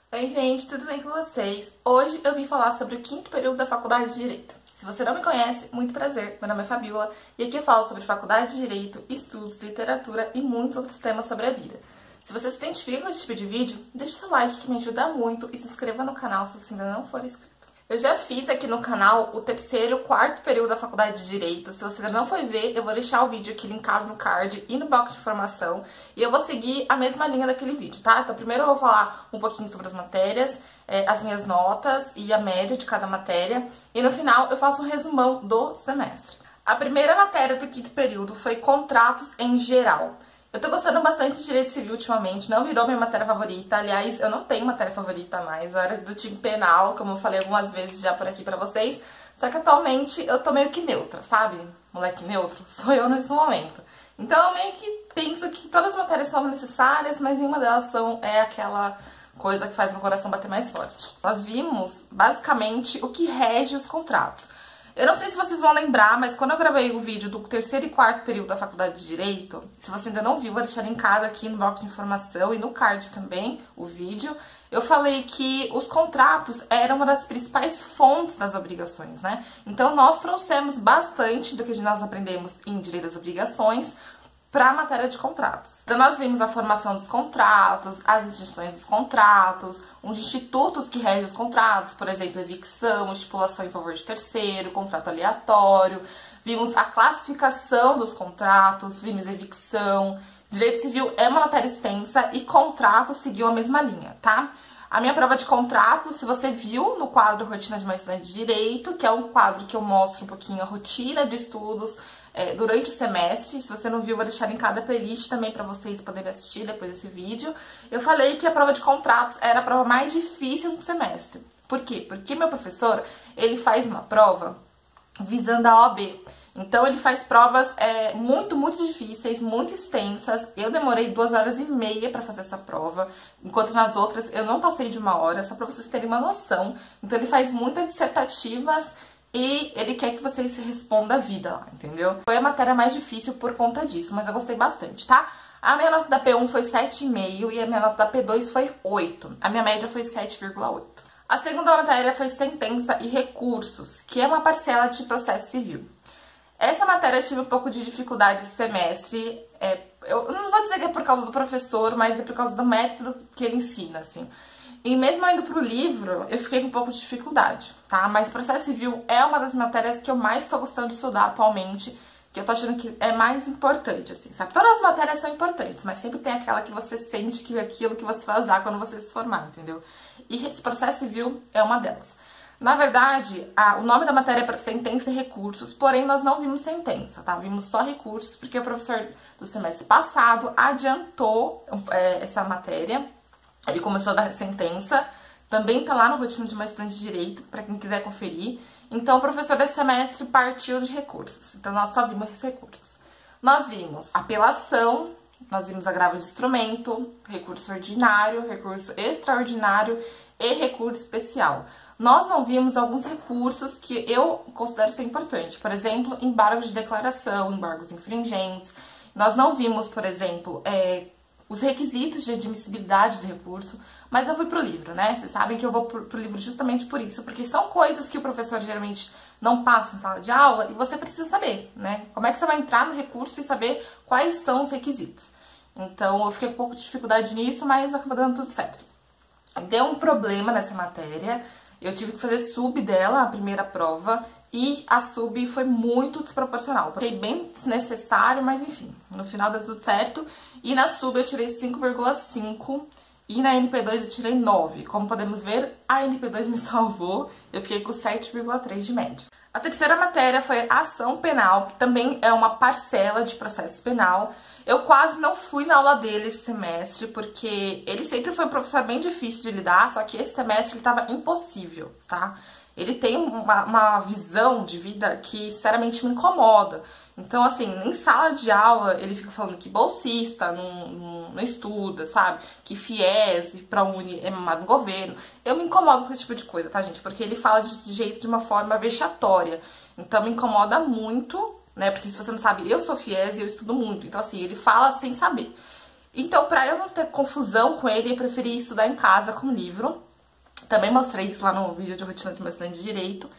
Oi gente, tudo bem com vocês? Hoje eu vim falar sobre o quinto período da Faculdade de Direito. Se você não me conhece, muito prazer, meu nome é Fabiola e aqui eu falo sobre Faculdade de Direito, estudos, literatura e muitos outros temas sobre a vida. Se você se identifica com esse tipo de vídeo, deixe seu like que me ajuda muito e se inscreva no canal se você ainda não for inscrito. Eu já fiz aqui no canal o terceiro e quarto período da Faculdade de Direito. Se você ainda não foi ver, eu vou deixar o vídeo aqui linkado no card e no box de informação. E eu vou seguir a mesma linha daquele vídeo, tá? Então primeiro eu vou falar um pouquinho sobre as matérias, as minhas notas e a média de cada matéria. E no final eu faço um resumão do semestre. A primeira matéria do quinto período foi contratos em geral. Eu tô gostando bastante de Direito Civil ultimamente, não virou minha matéria favorita. Aliás, eu não tenho matéria favorita mais, eu era do time penal, como eu falei algumas vezes já por aqui pra vocês. Só que atualmente eu tô meio que neutra, sabe? Moleque neutro, sou eu nesse momento. Então eu meio que penso que todas as matérias são necessárias, mas nenhuma delas é aquela coisa que faz meu coração bater mais forte. Nós vimos, basicamente, o que rege os contratos. Eu não sei se vocês vão lembrar, mas quando eu gravei o vídeo do terceiro e quarto período da Faculdade de Direito, se você ainda não viu, vou deixar linkado aqui no box de informação e no card também, o vídeo. Eu falei que os contratos eram uma das principais fontes das obrigações, né? Então, nós trouxemos bastante do que nós aprendemos em Direito das Obrigações para a matéria de contratos. Então, nós vimos a formação dos contratos, as instituições dos contratos, os institutos que regem os contratos, por exemplo, evicção, estipulação em favor de terceiro, contrato aleatório. Vimos a classificação dos contratos, vimos evicção. Direito Civil é uma matéria extensa e contrato seguiu a mesma linha, tá? A minha prova de contrato, se você viu no quadro Rotina de uma Estudante de Direito, que é um quadro que eu mostro um pouquinho a rotina de estudos durante o semestre. Se você não viu, vou deixar linkada a playlist também para vocês poderem assistir depois desse vídeo. Eu falei que a prova de contratos era a prova mais difícil do semestre. Por quê? Porque meu professor, ele faz uma prova visando a OAB. Então, ele faz provas muito difíceis, muito extensas. Eu demorei 2h30 para fazer essa prova, enquanto nas outras eu não passei de 1 hora, só para vocês terem uma noção. Então, ele faz muitas dissertativas e ele quer que vocês respondam a vida lá, entendeu? Foi a matéria mais difícil por conta disso, mas eu gostei bastante, tá? A minha nota da P1 foi 7,5 e a minha nota da P2 foi 8. A minha média foi 7,8. A segunda matéria foi sentença e recursos, que é uma parcela de processo civil. Essa matéria eu tive um pouco de dificuldade esse semestre. Eu não vou dizer que é por causa do professor, mas é por causa do método que ele ensina, assim. E mesmo indo pro livro, eu fiquei com um pouco de dificuldade, tá? Mas processo civil é uma das matérias que eu mais tô gostando de estudar atualmente, que eu tô achando que é mais importante, assim, sabe? Todas as matérias são importantes, mas sempre tem aquela que você sente que é aquilo que você vai usar quando você se formar, entendeu? E esse processo civil é uma delas. Na verdade, o nome da matéria é sentença e recursos, porém nós não vimos sentença, tá? Vimos só recursos, porque o professor do semestre passado adiantou essa matéria. Ele começou a dar sentença, também tá lá no Rotina de uma Estudante de Direito, para quem quiser conferir. Então, o professor desse semestre partiu de recursos, então nós só vimos esses recursos. Nós vimos apelação, nós vimos agravo de instrumento, recurso ordinário, recurso extraordinário e recurso especial. Nós não vimos alguns recursos que eu considero ser importante, por exemplo, embargos de declaração, embargos infringentes. Nós não vimos, por exemplo, os requisitos de admissibilidade do recurso, mas eu fui pro livro, né? Vocês sabem que eu vou pro livro justamente por isso, porque são coisas que o professor geralmente não passa em sala de aula e você precisa saber, né? Como é que você vai entrar no recurso e saber quais são os requisitos. Então, eu fiquei com um pouco de dificuldade nisso, mas acabou dando tudo certo. Deu um problema nessa matéria, eu tive que fazer sub dela, a primeira prova, e a sub foi muito desproporcional. Achei bem desnecessário, mas enfim, no final deu tudo certo. E na sub eu tirei 5,5 e na NP2 eu tirei 9. Como podemos ver, a NP2 me salvou, eu fiquei com 7,3 de média. A terceira matéria foi ação penal, que também é uma parcela de processo penal. Eu quase não fui na aula dele esse semestre, porque ele sempre foi um professor bem difícil de lidar, só que esse semestre ele tava impossível, tá? Ele tem uma visão de vida que, sinceramente, me incomoda. Então, assim, em sala de aula, ele fica falando que bolsista não estuda, sabe? Que FIES pra Uni é mamado no governo. Eu me incomodo com esse tipo de coisa, tá, gente? Porque ele fala desse jeito de uma forma vexatória. Então, me incomoda muito, né? Porque se você não sabe, eu sou FIES e eu estudo muito. Então, assim, ele fala sem saber. Então, pra eu não ter confusão com ele, eu preferi estudar em casa com livro. Também mostrei isso lá no vídeo de rotina de uma estudante de direito.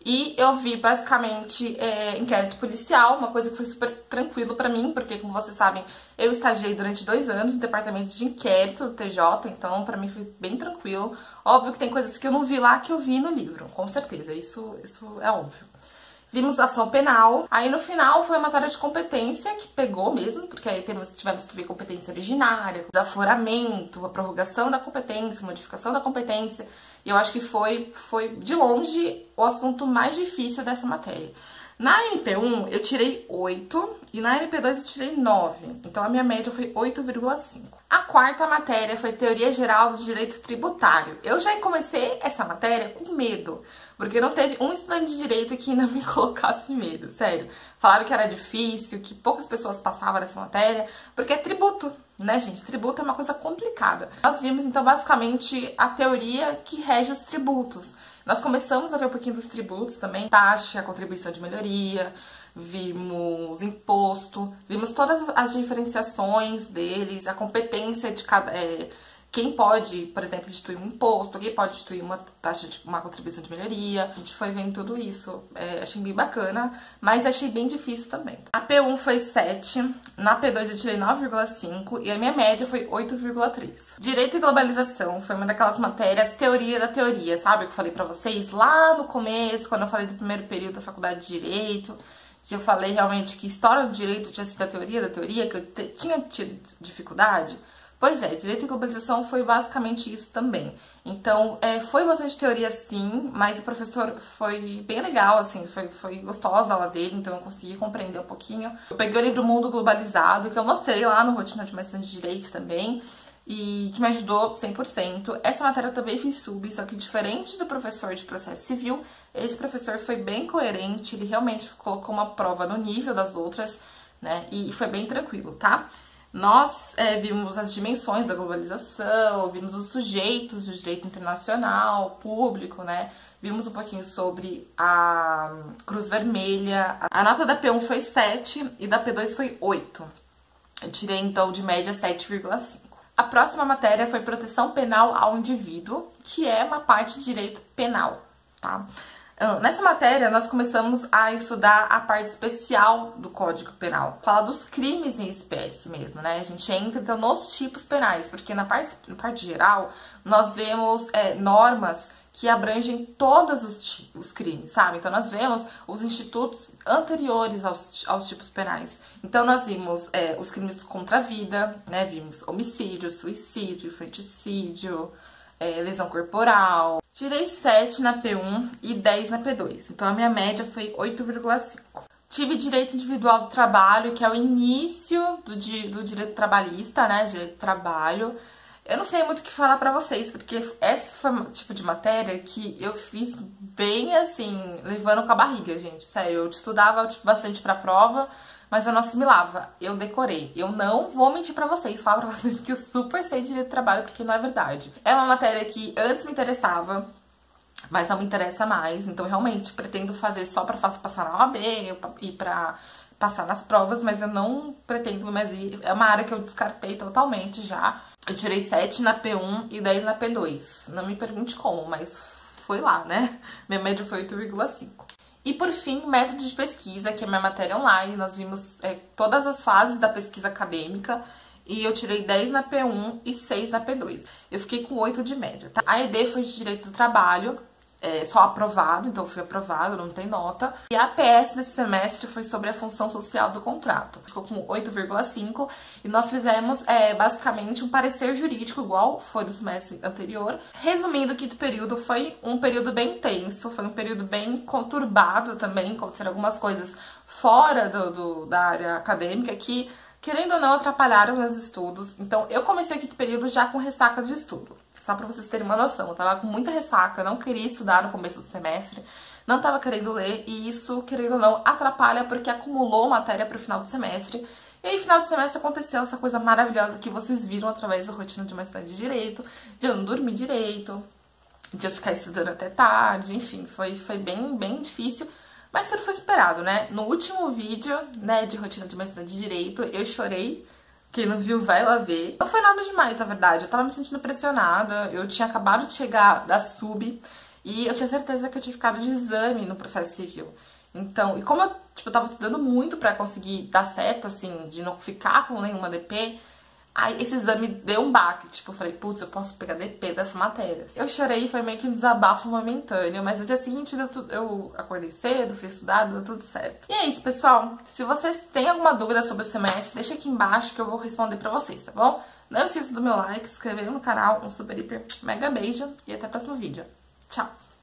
E eu vi, basicamente, inquérito policial, uma coisa que foi super tranquilo pra mim, porque, como vocês sabem, eu estagiei durante 2 anos no departamento de inquérito do TJ, então pra mim foi bem tranquilo. Óbvio que tem coisas que eu não vi lá que eu vi no livro, com certeza, isso é óbvio. Vimos ação penal, aí no final foi a matéria de competência, que pegou mesmo, porque aí tivemos que ver competência originária, desaforamento, a prorrogação da competência, modificação da competência, e eu acho que foi de longe o assunto mais difícil dessa matéria. Na NP1 eu tirei 8 e na NP2 eu tirei 9, então a minha média foi 8,5. A quarta matéria foi Teoria Geral do Direito Tributário. Eu já comecei essa matéria com medo, porque não teve um estudante de direito que não me colocasse medo, sério. Falaram que era difícil, que poucas pessoas passavam nessa matéria, porque é tributo, né, gente? Tributo é uma coisa complicada. Nós vimos, então, basicamente, a teoria que rege os tributos. Nós começamos a ver um pouquinho dos tributos também, taxa, contribuição de melhoria, vimos imposto, vimos todas as diferenciações deles, a competência de cada... quem pode, por exemplo, instituir um imposto, quem pode instituir uma taxa de uma contribuição de melhoria. A gente foi vendo tudo isso. Achei bem bacana, mas achei bem difícil também. A P1 foi 7, na P2 eu tirei 9,5 e a minha média foi 8,3. Direito e globalização foi uma daquelas matérias teoria da teoria, sabe? Que eu falei pra vocês lá no começo, quando eu falei do primeiro período da faculdade de Direito, que eu falei realmente que história do direito tinha sido a teoria da teoria, que eu tinha tido dificuldade. Pois é, Direito e Globalização foi basicamente isso também. Então, foi bastante teoria sim, mas o professor foi bem legal, assim, foi gostosa a aula dele, então eu consegui compreender um pouquinho. Eu peguei o livro Mundo Globalizado, que eu mostrei lá no Rotina de uma Estudante de Direito também, e que me ajudou 100%. Essa matéria eu também fiz sub, só que diferente do professor de processo civil, esse professor foi bem coerente, ele realmente colocou uma prova no nível das outras, né, e foi bem tranquilo, tá? Nós vimos as dimensões da globalização, vimos os sujeitos do direito internacional, público, né? Vimos um pouquinho sobre a Cruz Vermelha. A nota da P1 foi 7 e da P2 foi 8. Eu tirei, então, de média 7,5. A próxima matéria foi Proteção Penal ao Indivíduo, que é uma parte de direito penal, tá? Nessa matéria, nós começamos a estudar a parte especial do Código Penal. Fala dos crimes em espécie mesmo, né? A gente entra, então, nos tipos penais, porque na parte geral, nós vemos normas que abrangem todos os crimes, sabe? Então, nós vemos os institutos anteriores aos tipos penais. Então, nós vimos os crimes contra a vida, né? Vimos homicídio, suicídio, infanticídio, lesão corporal. Tirei 7 na P1 e 10 na P2. Então, a minha média foi 8,5. Tive direito individual do trabalho, que é o início do direito trabalhista, né? Direito do trabalho. Eu não sei muito o que falar pra vocês, porque esse foi o tipo de matéria que eu fiz bem, assim, levando com a barriga, gente. Sério, eu estudava bastante pra prova, mas eu não assimilava, eu decorei. Eu não vou mentir pra vocês, falar pra vocês que eu super sei de direito do trabalho, porque não é verdade. É uma matéria que antes me interessava, mas não me interessa mais, então realmente pretendo fazer só pra passar na OAB e pra passar nas provas, mas eu não pretendo mais ir. É uma área que eu descartei totalmente já. Eu tirei 7 na P1 e 10 na P2. Não me pergunte como, mas foi lá, né? Minha média foi 8,5. E por fim, método de pesquisa, que é minha matéria online. Nós vimos todas as fases da pesquisa acadêmica e eu tirei 10 na P1 e 6 na P2. Eu fiquei com 8 de média, tá? A ED foi de Direito do Trabalho, só aprovado, então fui aprovado, não tem nota. E a APS desse semestre foi sobre a função social do contrato. Ficou com 8,5 e nós fizemos basicamente um parecer jurídico igual foi no semestre anterior. Resumindo, o quinto período foi um período bem tenso, foi um período bem conturbado também, aconteceram algumas coisas fora da área acadêmica que, querendo ou não, atrapalharam meus estudos. Então eu comecei o quinto período já com ressaca de estudo. Só pra vocês terem uma noção, eu tava com muita ressaca, não queria estudar no começo do semestre, não tava querendo ler, e isso, querendo ou não, atrapalha porque acumulou matéria pro final do semestre. E aí, no final do semestre, aconteceu essa coisa maravilhosa que vocês viram através da rotina de uma estudante de direito, de eu não dormir direito, de eu ficar estudando até tarde, enfim, foi bem difícil, mas tudo foi esperado, né? No último vídeo, né, de rotina de uma estudante de direito, eu chorei Quem não viu, vai lá ver. Não foi nada demais, na verdade. Eu tava me sentindo pressionada. Eu tinha acabado de chegar da sub e eu tinha certeza que eu tinha ficado de exame no processo civil. Então, e como eu tava estudando muito pra conseguir dar certo, assim, de não ficar com nenhuma DP, aí esse exame deu um baque. Tipo, eu falei, putz, eu posso pegar DP dessa matéria. Eu chorei, foi meio que um desabafo momentâneo, mas no dia seguinte eu acordei cedo, fui estudar, deu tudo certo. E é isso, pessoal. Se vocês têm alguma dúvida sobre o semestre, deixa aqui embaixo que eu vou responder pra vocês, tá bom? Não esqueça do meu like, se inscrever no canal, um super, hiper, mega beijo e até o próximo vídeo. Tchau!